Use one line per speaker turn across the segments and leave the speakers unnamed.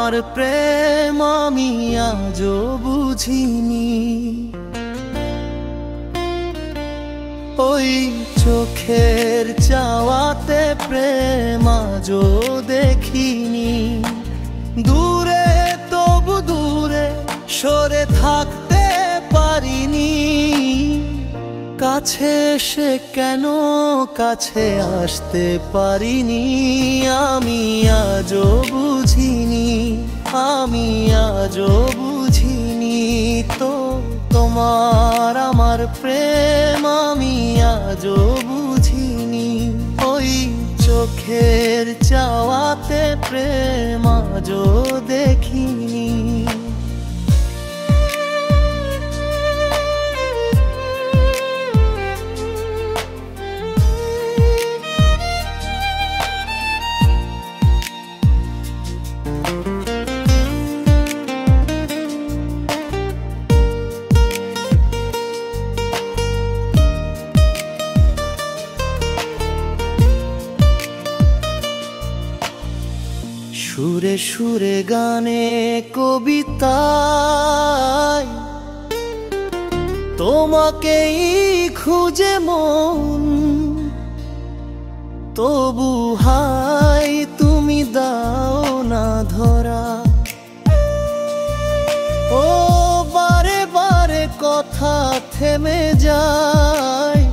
আমার প্রেম আমি আজও বুঝিনি। ওই চোখের চাওয়াতে প্রেম আজও দেখিনি। দূরে তবু দূরে সরে থাকতে পারিনি। কাছে এসে কেন কাছে আসতে পারিনি। আমি আজও বুঝিনি, আমি আজও বুঝিনি তো তোমার আমার প্রেম আমি আজও বুঝিনি। ওই চোখের চাওয়াতে প্রেম আজও দেখিনি। সুরে সুরে গানে কবিতায় তোমাকেই খুঁজে মন। তবু হাই তুমি দাও না ধরা। ও বারে বারে কথা থেমে যায়।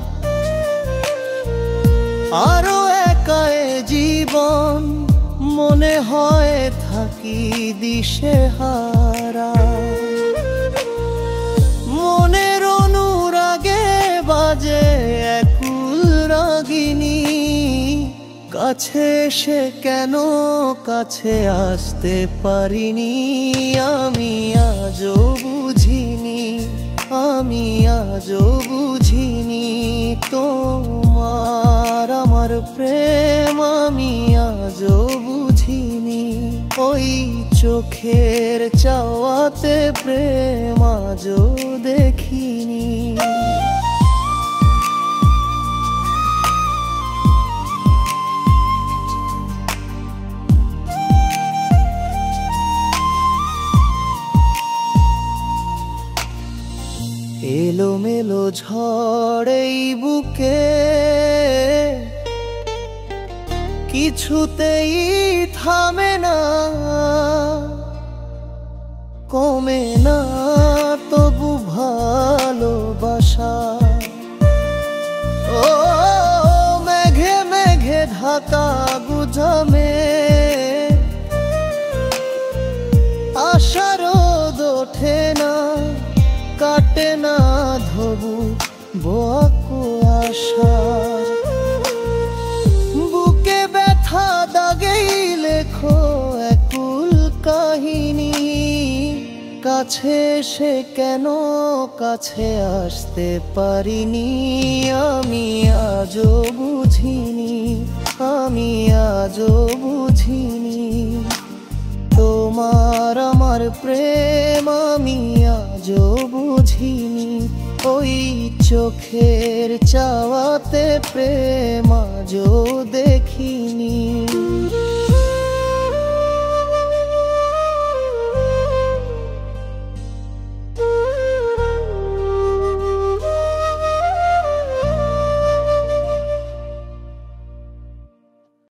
আরো একা জীবন মনে হয় থাকি দিশেহারা। মনের অনুরাগে বাজে একুল রাগিনী। কাছে এসে কেন কাছে আসতে পারিনি। আমি আজও বুঝিনি, আমি আজও বুঝিনি তোমার আমার প্রেম আমি আজও বুঝিনি। ওই চোখের চাওয়াতে প্রেম আজও দেখিনি। এলোমেলো ঝড় এই বুকে কিছুতেই থামে না। কমে না তবু ভালোবাসা। ও মেঘে মেঘে ঢাকা গুজমে আশার ওঠে না। কাটে না ধবু বকু আশা। বুকে ব্যথা দাগেই লেখো একুল কাহিনী। কাছে এসে কেন কাছে আসতে পারিনি। আমি আজও বুঝিনি, আমি আজও বুঝিনি তোমার আমার প্রেম আমি আজও বুঝিনি। ওই চোখের চাওয়াতে প্রেম আজও দেখিনি।